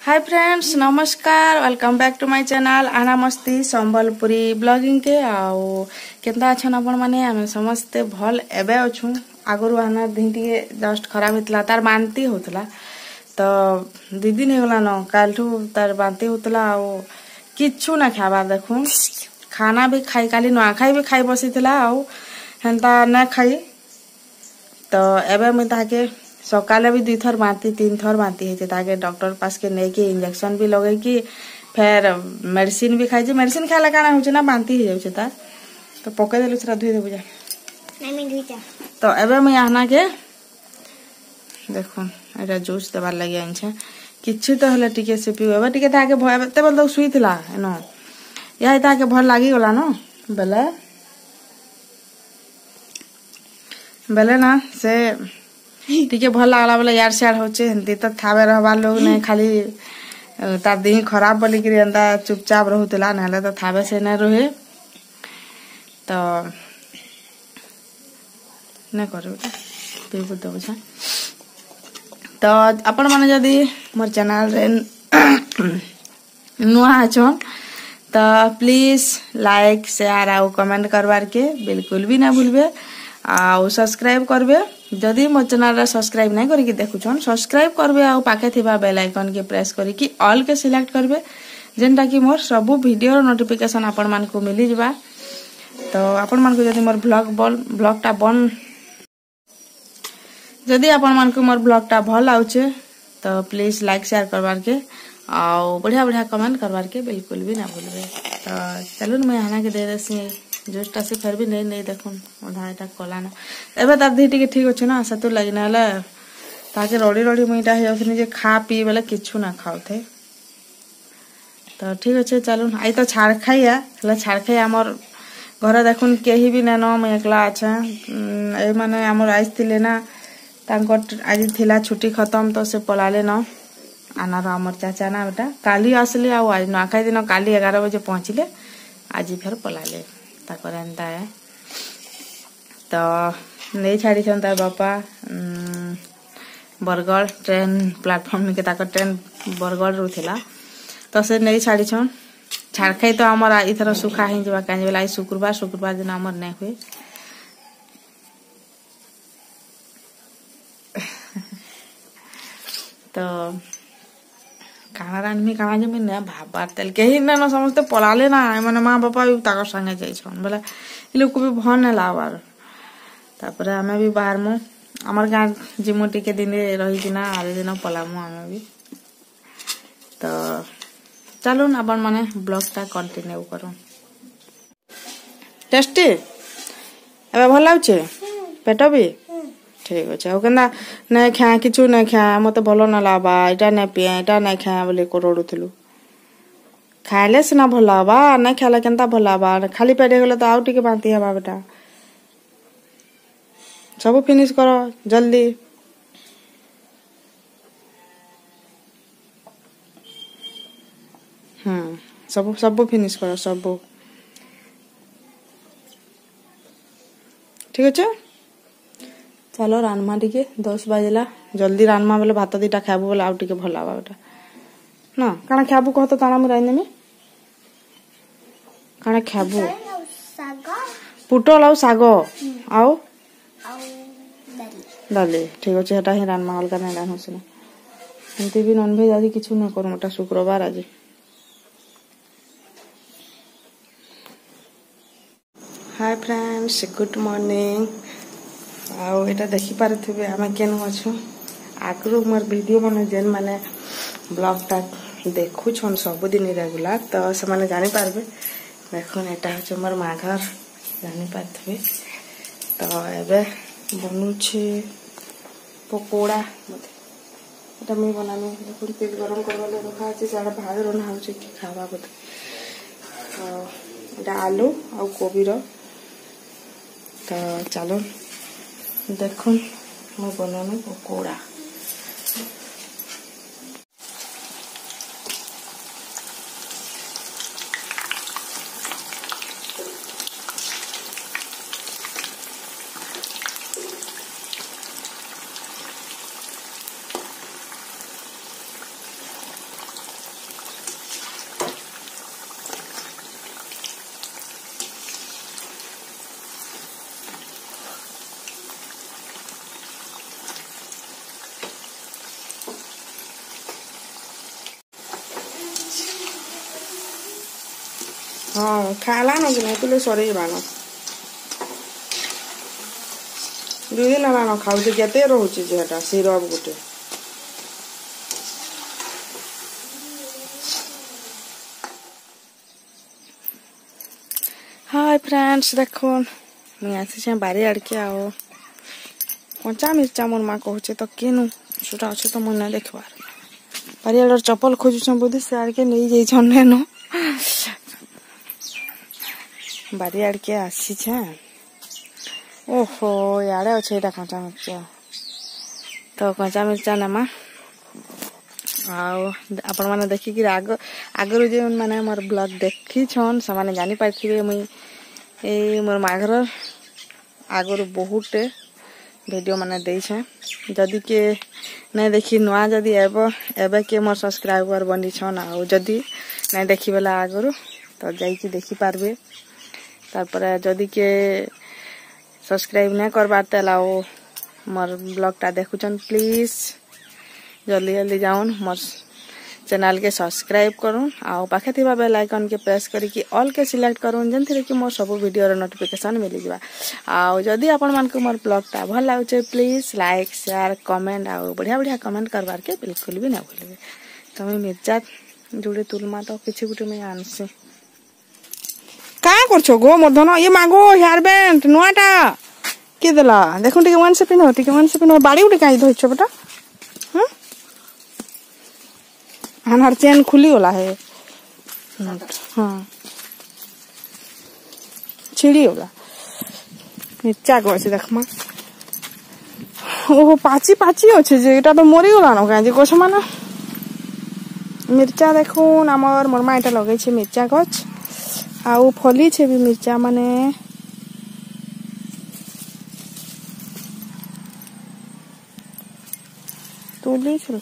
हाय friends नमस्कार welcome back to my channel आना मस्ती संबलपुरी ब्लॉगिंग के आओ केंता अछन आपण माने आमे समस्ते भल एबे अछु आगरु आना दिन टिके जस्ट खराब होतला तार बांती होतला तो दी दिन हे गला न कालठू तार बांती होतला आओ किछु ना खाबा देखु खाना भी खाई काली न खाई भी खाई बसितला आओ हेंता ना खाई तो एबे मैं ताके सकाले भी 2 थर बांती 3 थर बांती है ताके डॉक्टर पास के नहीं कि इंजेक्शन भी लगे कि फिर मेडिसिन भी खाई मेडिसिन खाला काना होचे ना बांती हो जाउचे तार तो पके देलु छरा धुई देबु जा नहीं मैं धुईता तो एबे मैं आना के देखो एटा जूस देबार लागि आनछे किछु तो हले टिके से पिबे टिके ताके भय ते बोल दो सुईथिला एनो या ताके भल लागि गला न बेले ना से टिके भल लागला बोले यार शेयर होचे हंती तो थाबे रहबा लोग नहीं खाली तार देह खराब बोली कि एंदा चुपचाप रहउतला नहले तो थाबे से न रहे तो न करू पीबु दबो छ तो अपन माने जदी मोर चैनल रे नुआ अछन तो प्लीज लाइक शेयर और कमेंट करवार के बिल्कुल भी ना भूलबे आ सब्सक्राइब करबे जदि मो चैनल रे सब्सक्राइब नहीं करी देखुछन सब्सक्राइब करबे आ पाखे थिबा बेल आइकन के प्रेस करी कि ऑल के सिलेक्ट करबे जेनटा कि मोर सब वीडियो नोटिफिकेशन आपण मान को मिली जबा तो आपण मान को जदि मोर ब्लॉगटा बन जदि आपण मान को मोर ब्लॉगटा भल आउचे तो प्लीज लाइक शेयर करबार के आ बढ़िया बढ़िया कमेंट करबार के बिल्कुल भी ना भूलबे तो चलो मैं हाना के दे देसी जोस्टा से फिर भी नहीं देखुन ओधा एटा कोला ना एबे तार दी टिके ठीक अछि ना सतु लागि ना हला ताके रोडी रोडी मुइटा हे ओथनी जे खा पी बेले किछु ना खाउथे तो ठीक अछि चलुन आई तो छाड़ खाइया हला छाड़ खाइ हमर घर देखुन केही भी ना न मैं एकला अच्छा ए माने हमर आइस थिले ना तांकर आज थिला छुट्टी खत्म तो से पलाले न आना रो हमर चाचा ना बेटा काली आसले आ आज ना खाइ दिन काली 11 बजे पहुंचले आज फिर पलाले ताकर एंता है तो नहीं छाड़ी छन तार बापा बरगढ़ ट्रेन प्लेटफॉर्म के ताकर ट्रेन बरगढ़ रुथिला तो से नहीं छाड़ी छन छाड़ खाई तो हमर इथर सुखा hin जबा काज बेला शुक्रवार दिन हमर नहीं हुए तो खाना रान्मी खाना जे में भाबार तेल केही ना समझते पलाले ना माने माँ बापा भी ताकर संगे जाई छन बोले इ लोग को भी भन ना लावार तापरे हमें भी बाहर मु हमर गां जिमोटी के दिन रही कि ना आरे दिन पलामु हमें भी तो चलो ना अपन माने ब्लॉगटा कंटिन्यू करू टेस्टी एबे भल लाउचे पेट भी ठीक अछि ओ केना नै खा किछु नै खा मते भलो न लाबा एटा नै पिया एटा नै खा बोले कोरोडुथलु खाइले से ना भलाबा नै खाला केनता भलाबा खाली पेटे गेले तो आउ टिके बांती हेबा बेटा सब फिनिश करो जल्दी सब फिनिश करो सब ठीक अछि चलो रानमा टिके 10 बजला जल्दी रानमा बोले भात दीटा खाबू बोले आउ टिके भलाबा बेटा ना काना खाबू कह तो ताना मुराइ नेमी काना खाबू पुटल आउ सागो आउ दाली ठीक अछि हटा ही रानमा अलगा नै रान होसना एंती भी नॉन वेज आदि किछु न करू मोटा शुक्रवार आज हाय फ्रेंड्स गुड मॉर्निंग आउ एटा देखि पारथिबे हमें केन अछु आकरो मोर वीडियो माने जेन माने ब्लॉगटा देखु छन सब दिन रेगुलर तो से माने जानि पारबे देखुन एटा छ मोर मा घर जानि पारथिबे तो एबे बनु छे पकोड़ा मते एटा मैं बनाने देखुन तेल गरम करवाले रखा छै सारा भाग रना हो छै कि खावा बते एटा आलू और कोबी रो तो चलो देखुन मैं बनाने पकोड़ा हाँ खाला न कि नहीं तुले सरे बान 2 दिन है न खाऊ केते रोचे जेटा सिरप गुटे हाय फ्रेंड्स देखो मैं आसी बारी आड़के आओ कंचा मिर्चा मोर माँ कहूचे तो केनु छोटा अच्छे तो मुझे देखबार बारी आड़ चप्पल खोजुछ बोधे से आड़के नहीं जाइछन न बारी आड़के आसी छे ओहो याड़े अच्छे एटा कंचा मिर्चा तो कंचा मिर्चा नमा आपण मैंने देखिक आगर जो मैंने मोर ब्लॉग देखी छन से मैंने जानी पारे मुई मोर माघर आगर बहुत वीडियो मैंने देछे जदि के नहीं देखी नुआ जदि एबे के मोर सब्सक्राइबर बनी छन आ जदि नहीं देखी बेला आगर तो जाइकी देखी पारबे तारपर जदि के सब्सक्राइब नहीं करबार तेला मोर ब्लॉग टा देखुचन प्लीज जल्दी जल्दी जाऊन मोर चैनल के सब्सक्राइब करूँ आउ पाखे थिबा बेल आइकन के प्रेस करिकी ऑल के सिलेक्ट करूँ जेनथिरे कि मोर सब वीडियो रो नोटिफिकेशन मिली जिबा आउ जदी आपण मान को मोर ब्लॉग टा भल लागुचे प्लीज लाइक शेयर कमेंट आउ बढ़िया बढ़िया कमेंट करबार के बिल्कुल भी ना भूलबे तो मैं मिर्चा जुड़े तुलमा तो किछि गुटे मैं आनसी का करछो गो मोर धन ये मागो हेयर बैंड नुआटा के देला देखु टिके वन से पिनो बाड़ी उठे काई धोइछो बेटा हमार चेन खुली होला है हाँ छिड़ी होला मिर्चा को अच्छे देखमा ओहो पाची अच्छे जे एटा तो मरी गला न काजे कोछ माना मिर्चा देखो हमर मोर माइटा लगे छे मिर्चा गछ आउ फली छे भी मिर्चा माने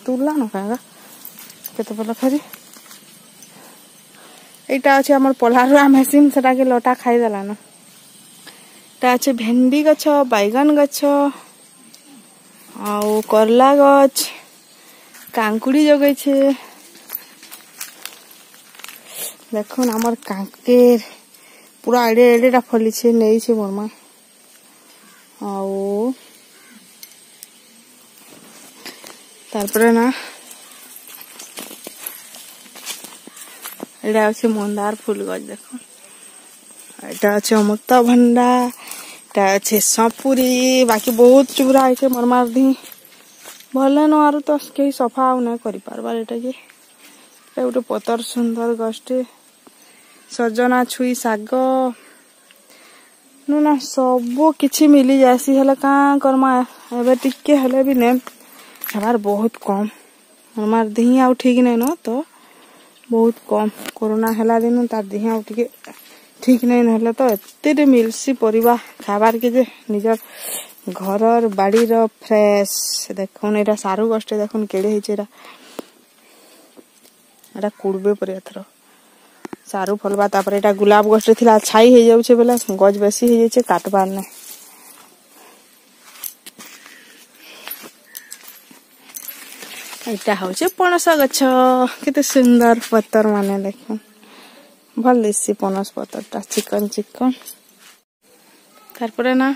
तुला न कागा केते बोला फेरी एटा अछि हमर पोलारुआ मशीन सेटा के लोटा खाई देला न ता अछि भेंडी गछ बैगन गछ आउ करला गछ कांकुड़ी जगै छे देखो हमर कांकेर पूरा एडे एडेटा फली छे नै छे मोरमा आउ तारपरे ना एटा अच्छे मंदार फूल गछ देखो एटा अच्छे अमृतभंडा एटा अच्छे सपुरी बाकी बहुत चुरा है मोर मार दी भले न आरु तो कहीं सफा नहीं करि पारबार एटा के एटा गोटे पतर सुंदर गछटे सजना छुई साग ना सब किछि मिली जासी हले का करमा एबे टिके हले भी ने हमार बहुत कम मोर मार दी आउ ठीक नहीं न तो बहुत कम कोरोना हला दिन तार दिहा उठके ठीक नहीं नहले तो एते मिलसी परिबा खाबार के जे निजर घर बाड़ी रो फ्रेश देखोन एटा सारू गष्टे देखोन केडे हिचेरा एटा कुड़बे पर एथरो सारू फलबा तापर एटा गुलाब गष्टे थिला छाई हे जाउछे बेला गज बेसी हे जाइछे काटबार नै एटा होचे पणस गछ केते सुंदर पत्तर माने देखो भल दिसी पणस पत्तरटा चिकन चिकन तारपरे ना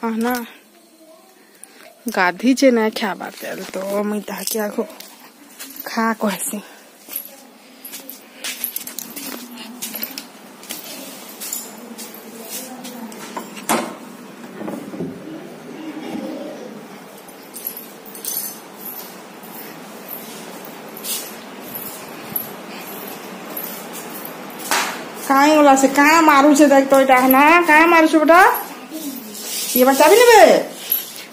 आना गाधी छे ना खाबार तेल तो मैं ताके आखो खा कहसी काई वाला से का मारू छे देख तो एटा ना का मारू छे बेटा ये बच्चा भी नेबे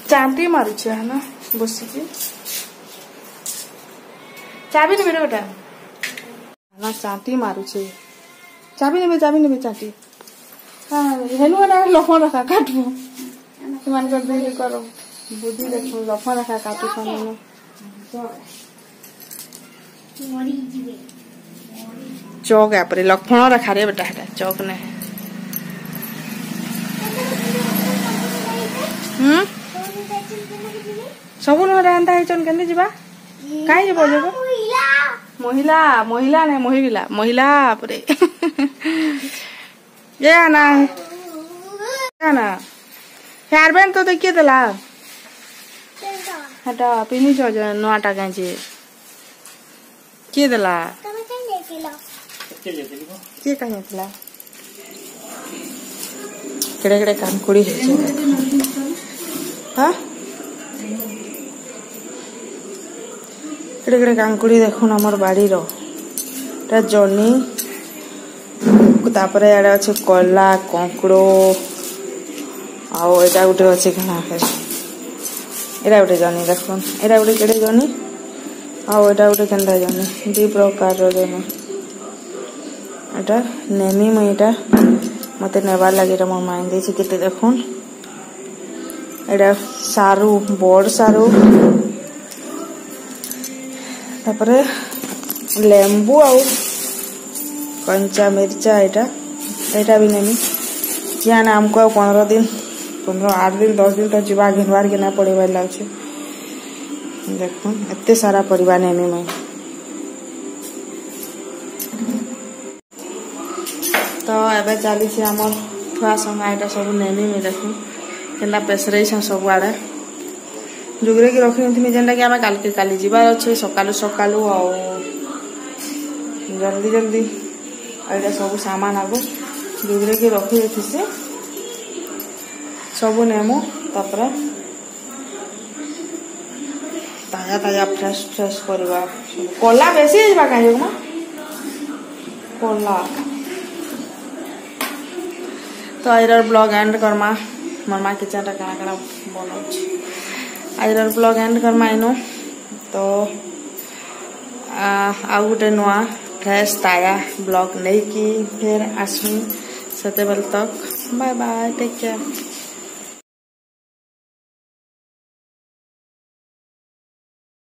चांटी मारू छे है ना बसी के चाबी नेबे बेटा ना चांटी मारू छे चाबी नेबे चांटी हां हेनु ना लफन रखा काटबो तुमान कर दे करो बुद्धि देखो लफन रखा काटू खाने में मरी जीवे चौक है पर लखण रखा रे बेटा है चौक ने सबु न रहंता है चन केने जीवा काई जे बोलबो महिला महिला नहीं महिला महिला पूरे ये ना ना हेयर बैंड तो देखिए देला हटा पिनी छ नोटा कांचे के देला के कहीं देला केड़े केड़े कानकुड़ी है हां केड़े केड़े कानकुड़ी देखुन हमर बाड़ी रो ता जनी तापरे याडे अछि कोला कोंकड़ो आउ एटा उठे अछि कना है एरा उठे जनी देखुन एरा उठे केड़े जनी आउ एटा उठे केंदा जनी दी प्रकार रो जनी एटा नेमी मईटा मते नेबार लागि रे मोर माइन देछि केते देखुन एटा सारू बोर्ड सारू तापरे लेंबू आउ कंचा मिर्चा एटा भी नेमी क्या ना हमको 15 दिन 8 दिन 10 दिन तक जीवा घिनवार के ना पड़े लागे देखो एते सारा परिवार नेमी मैं तो एबे चली से हमर थोड़ा समय एटा सब नेमी में देखो केला पेसरे छ सब आड़े जुगरे की रखी थी जेनटा कि काल के काली जीवार अच्छे सकालू सकालू आ जल्दी जल्दी एटा सब सामान आगो जुगरे की रखी थी से सब नेमु तापर ताजा ताजा फ्रेश फ्रेश करवा कोला बेसी जीवा काहे मा कोला तो आइरर ब्लॉग एंड करमा मम्मा किचन रा काना काना बनाउछि आइरर ब्लॉग एंड करमा इनो तो आउ गोटे नुआ फ्रेश ताजा ब्लॉग नहीं कि फिर आसमी सेते बेल तक बाय बाय टेक केयर।